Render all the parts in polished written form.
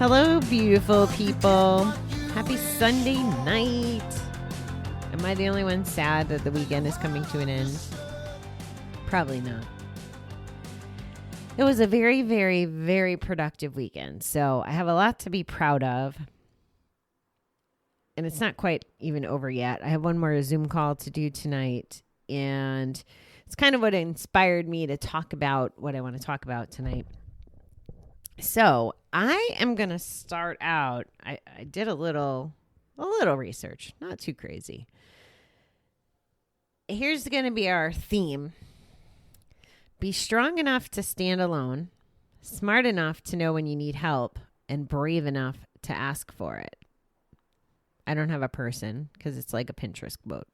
Hello, beautiful people. Happy Sunday night. Am I the only one sad that the weekend is coming to an end? Probably not. It was a very, very, very productive weekend. So I have a lot to be proud of. And it's not quite even over yet. I have one more Zoom call to do tonight. And it's kind of what inspired me to talk about what I want to talk about tonight. So I am going to start out. I did a little research, not too crazy. Here's going to be our theme. Be strong enough to stand alone, smart enough to know when you need help, and brave enough to ask for it. I don't have a person because it's like a Pinterest quote.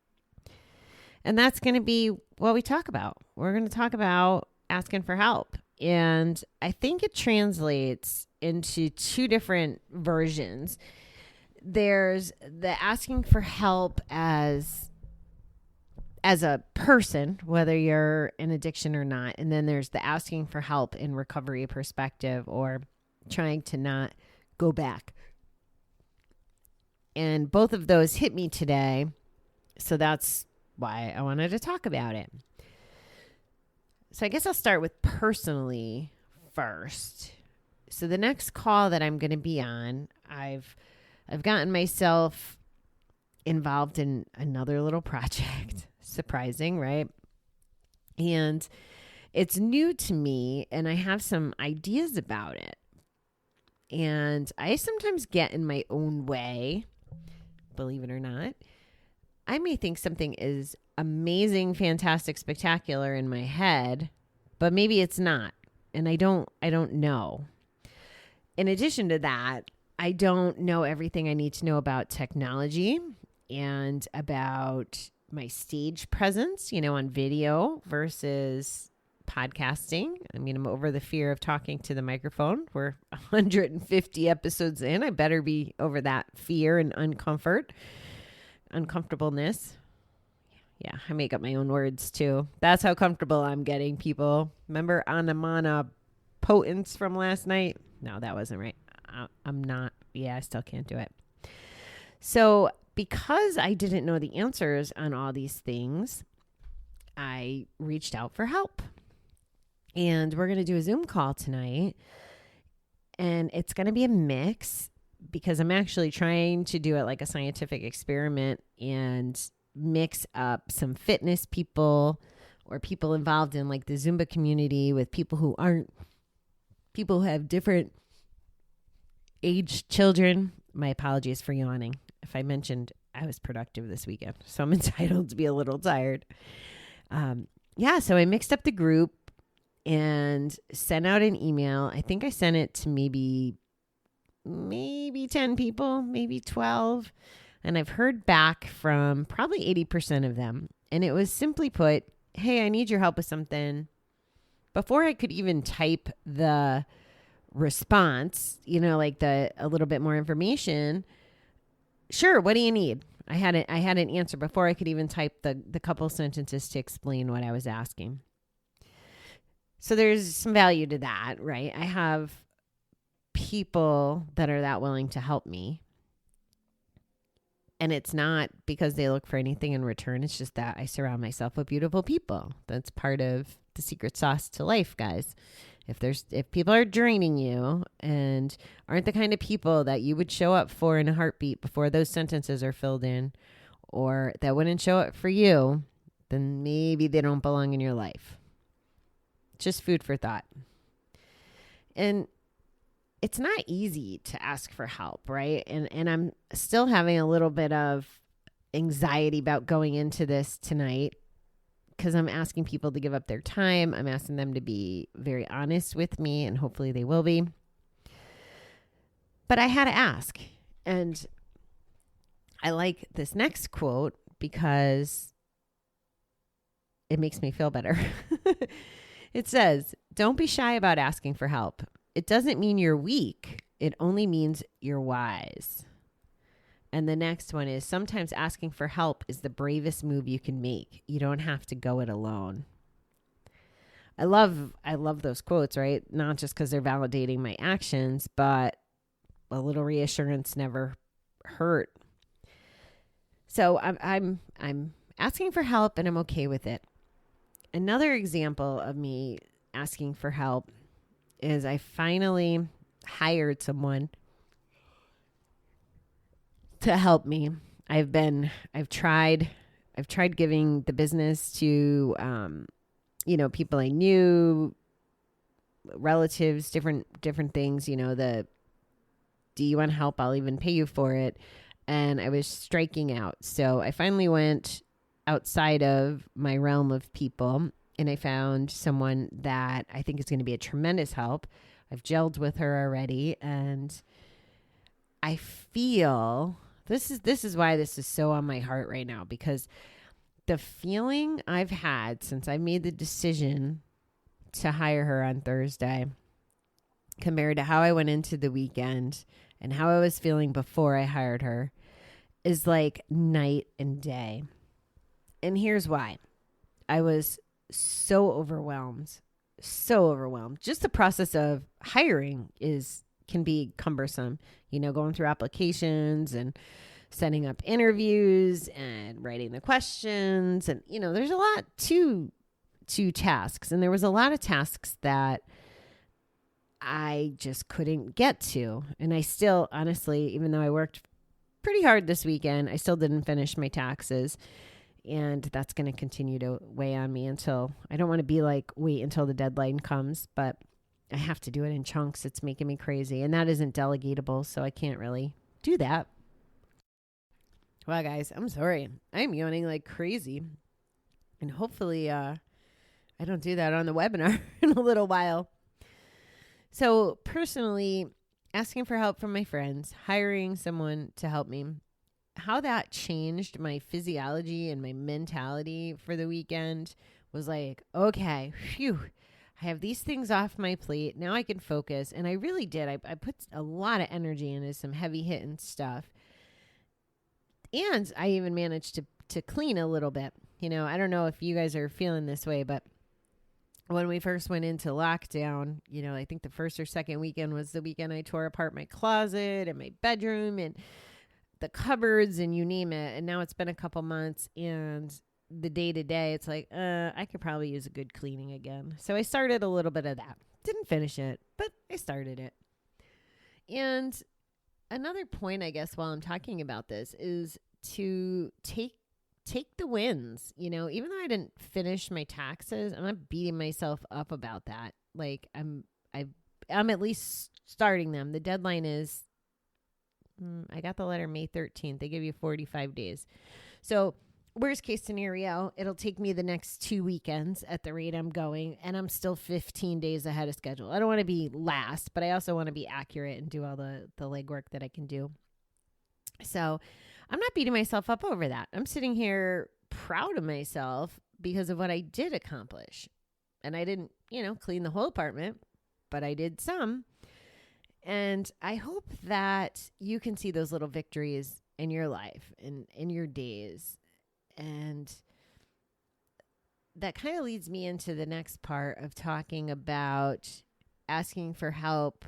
And that's going to be what we talk about. We're going to talk about asking for help. And I think it translates into two different versions. There's the asking for help as a person, whether you're in addiction or not. And then there's the asking for help in recovery perspective or trying to not go back. And both of those hit me today. So that's why I wanted to talk about it. So I guess I'll start with personally first. So the next call that I'm going to be on, I've gotten myself involved in another little project. Surprising, right? And it's new to me and I have some ideas about it. And I sometimes get in my own way, believe it or not. I may think something is amazing, fantastic, spectacular in my head, but maybe it's not. And I don't know. In addition to that, I don't know everything I need to know about technology and about my stage presence, on video versus podcasting. I mean, I'm over the fear of talking to the microphone. We're 150 episodes in. I better be over that fear and uncomfortableness. Yeah, I make up my own words too. That's how comfortable I'm getting, people. Remember Anamana Potence from last night? No, that wasn't right. I'm not. Yeah, I still can't do it. So because I didn't know the answers on all these things, I reached out for help. And we're going to do a Zoom call tonight. And it's going to be a mix because I'm actually trying to do it like a scientific experiment and mix up some fitness people or people involved in like the Zumba community with people who have different age children. My apologies for yawning. If I mentioned I was productive this weekend, so I'm entitled to be a little tired. So I mixed up the group and sent out an email. I think I sent it to maybe 10 people, maybe 12. And I've heard back from probably 80% of them. And it was simply put, hey, I need your help with something. Before I could even type the response, like a little bit more information. Sure, what do you need? I had an answer before I could even type the couple sentences to explain what I was asking. So there's some value to that, right? I have people that are that willing to help me. And it's not because they look for anything in return. It's just that I surround myself with beautiful people. That's part of the secret sauce to life, guys. If people are draining you and aren't the kind of people that you would show up for in a heartbeat before those sentences are filled in, or that wouldn't show up for you, then maybe they don't belong in your life. Just food for thought. And it's not easy to ask for help, right? And I'm still having a little bit of anxiety about going into this tonight because I'm asking people to give up their time. I'm asking them to be very honest with me, and hopefully they will be. But I had to ask. And I like this next quote because it makes me feel better. It says, "Don't be shy about asking for help. It doesn't mean you're weak. It only means you're wise." And the next one is, "Sometimes asking for help is the bravest move you can make. You don't have to go it alone." I love those quotes, right? Not just because they're validating my actions, but a little reassurance never hurt. So I'm asking for help, and I'm okay with it. Another example of me asking for help is I finally hired someone to help me. I've tried giving the business to people I knew, relatives, different things, do you want help? I'll even pay you for it. And I was striking out. So I finally went outside of my realm of people, and I found someone that I think is going to be a tremendous help. I've gelled with her already, and I feel this is why this is so on my heart right now, because the feeling I've had since I made the decision to hire her on Thursday compared to how I went into the weekend and how I was feeling before I hired her is like night and day. And here's why. I was so overwhelmed. Just the process of hiring can be cumbersome, going through applications and setting up interviews and writing the questions. And, there's a lot to tasks. And there was a lot of tasks that I just couldn't get to. And I still, honestly, even though I worked pretty hard this weekend, I still didn't finish my taxes. And that's going to continue to weigh on me until, I don't want to be like, wait until the deadline comes, but I have to do it in chunks. It's making me crazy. And that isn't delegatable, so I can't really do that. Well, guys, I'm sorry. I'm yawning like crazy. And hopefully I don't do that on the webinar in a little while. So personally, asking for help from my friends, hiring someone to help me, how that changed my physiology and my mentality for the weekend was like, okay, phew, I have these things off my plate. Now I can focus. And I really did. I put a lot of energy into some heavy hitting stuff. And I even managed to clean a little bit. I don't know if you guys are feeling this way, but when we first went into lockdown, I think the first or second weekend was the weekend I tore apart my closet and my bedroom and the cupboards and you name it. And now it's been a couple months, and the day to day, it's like, I could probably use a good cleaning again. So I started a little bit of that. Didn't finish it, but I started it. And another point, I guess, while I'm talking about this is to take the wins. Even though I didn't finish my taxes, I'm not beating myself up about that. Like I'm at least starting them. The deadline is, I got the letter May 13th. They give you 45 days. So worst case scenario, it'll take me the next 2 weekends at the rate I'm going, and I'm still 15 days ahead of schedule. I don't want to be last, but I also want to be accurate and do all the legwork that I can do. So I'm not beating myself up over that. I'm sitting here proud of myself because of what I did accomplish. And I didn't, clean the whole apartment, but I did some. And I hope that you can see those little victories in your life and in your days. And that kind of leads me into the next part of talking about asking for help,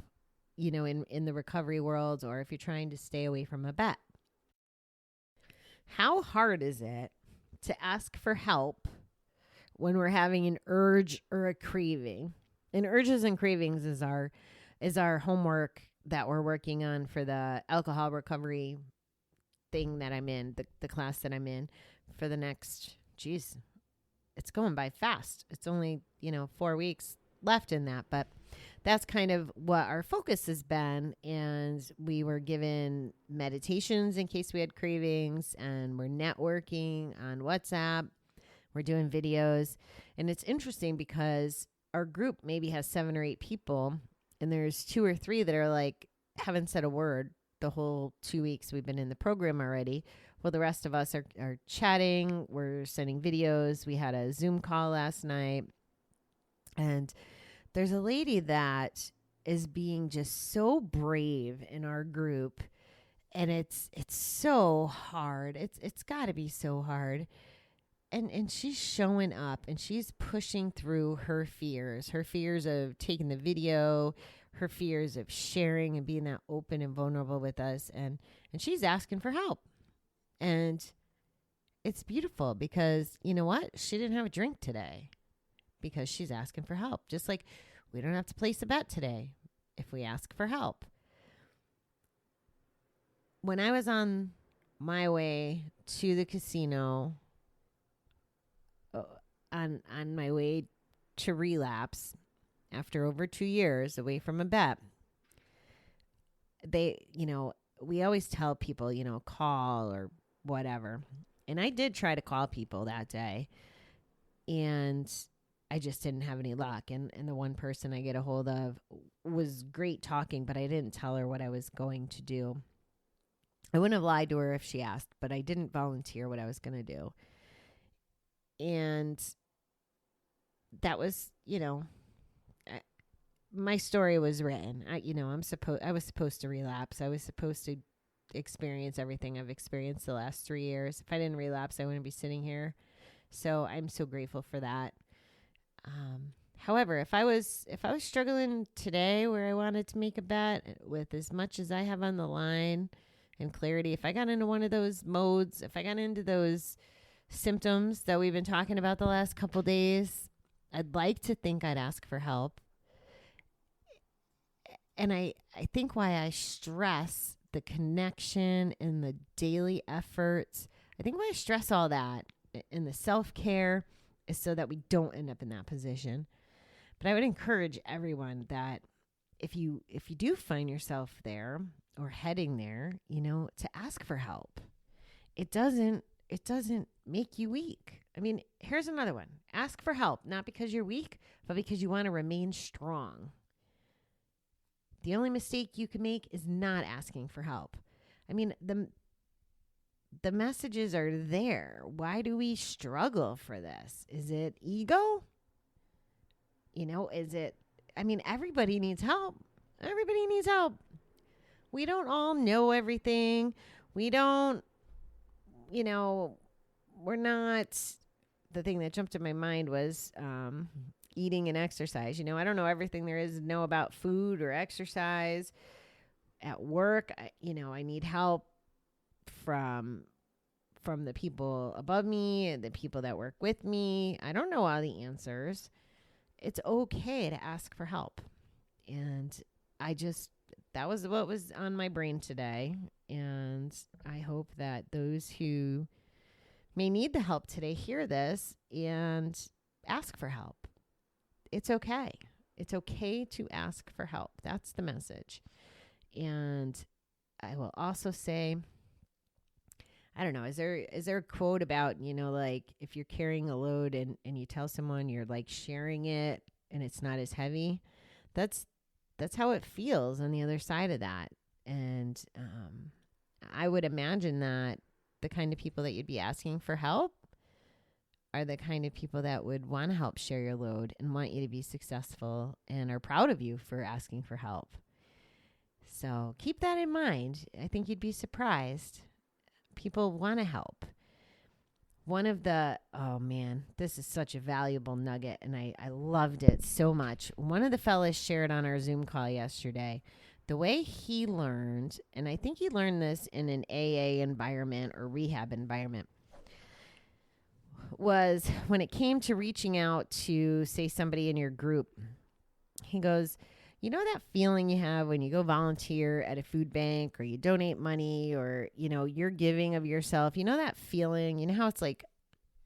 in the recovery world, or if you're trying to stay away from a bet. How hard is it to ask for help when we're having an urge or a craving? And urges and cravings is our homework that we're working on for the alcohol recovery thing that I'm in, the class that I'm in for the next, it's going by fast. It's only, 4 weeks left in that, but that's kind of what our focus has been. And we were given meditations in case we had cravings, and we're networking on WhatsApp. We're doing videos. And it's interesting because our group maybe has 7 or 8 people, and there's 2 or 3 that are like, haven't said a word the whole 2 weeks we've been in the program already. Well, the rest of us are chatting. We're sending videos. We had a Zoom call last night. And there's a lady that is being just so brave in our group. And it's so hard. It's got to be so hard. And she's showing up, and she's pushing through her fears of taking the video, her fears of sharing and being that open and vulnerable with us. And she's asking for help. And it's beautiful because you know what? She didn't have a drink today because she's asking for help. Just like we don't have to place a bet today if we ask for help. When I was on my way to the casino, on my way to relapse after over 2 years away from a bet, we always tell people, call or whatever. And I did try to call people that day, and I just didn't have any luck. And the one person I get a hold of was great talking, but I didn't tell her what I was going to do. I wouldn't have lied to her if she asked, but I didn't volunteer what I was going to do. And that was, my story was written. I was supposed to relapse. I was supposed to experience everything I've experienced the last 3 years. If I didn't relapse, I wouldn't be sitting here. So I'm so grateful for that. However, if I was struggling today where I wanted to make a bet with as much as I have on the line and clarity, if I got into one of those modes, if I got into those symptoms that we've been talking about the last couple days, I'd like to think I'd ask for help. And I think why I stress the connection and the daily efforts, I think why I stress all that and the self-care is so that we don't end up in that position. But I would encourage everyone that if you do find yourself there or heading there, to ask for help. It doesn't make you weak. I mean, here's another one. Ask for help, not because you're weak, but because you want to remain strong. The only mistake you can make is not asking for help. I mean, the messages are there. Why do we struggle for this? Is it ego? Everybody needs help. Everybody needs help. We don't all know everything. We don't, we're not, the thing that jumped in my mind was eating and exercise. I don't know everything there is to know about food or exercise. At work, I need help from the people above me and the people that work with me. I don't know all the answers. It's okay to ask for help. And that was what was on my brain today. And I hope that those who may need the help today hear this and ask for help. It's okay. It's okay to ask for help. That's the message. And I will also say, I don't know, is there a quote about, like if you're carrying a load and you tell someone you're like sharing it and it's not as heavy, that's how it feels on the other side of that. And I would imagine that the kind of people that you'd be asking for help are the kind of people that would want to help share your load and want you to be successful and are proud of you for asking for help. So keep that in mind. I think you'd be surprised. People want to help. One of the, this is such a valuable nugget, and I loved it so much. One of the fellas shared on our Zoom call yesterday, the way he learned, and I think he learned this in an AA environment or rehab environment, was when it came to reaching out to, say, somebody in your group. He goes, that feeling you have when you go volunteer at a food bank or you donate money or, you're giving of yourself, that feeling, how it's like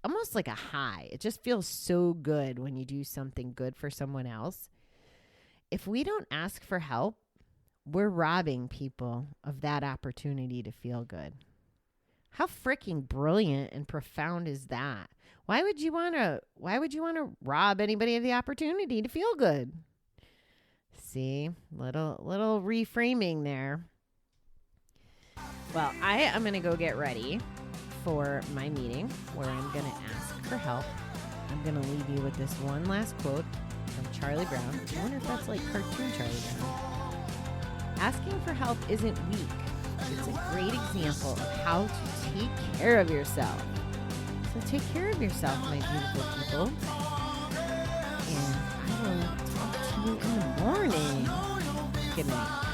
almost like a high. It just feels so good when you do something good for someone else. If we don't ask for help, we're robbing people of that opportunity to feel good. How freaking brilliant and profound is that? Why would you want to rob anybody of the opportunity to feel good? See, little reframing there. Well, I am going to go get ready for my meeting where I'm going to ask for help. I'm going to leave you with this one last quote from Charlie Brown. I wonder if that's like cartoon Charlie Brown. Asking for help isn't weak. It's a great example of how to take care of yourself. So take care of yourself, my beautiful people. And I will talk to you in the morning. Good night.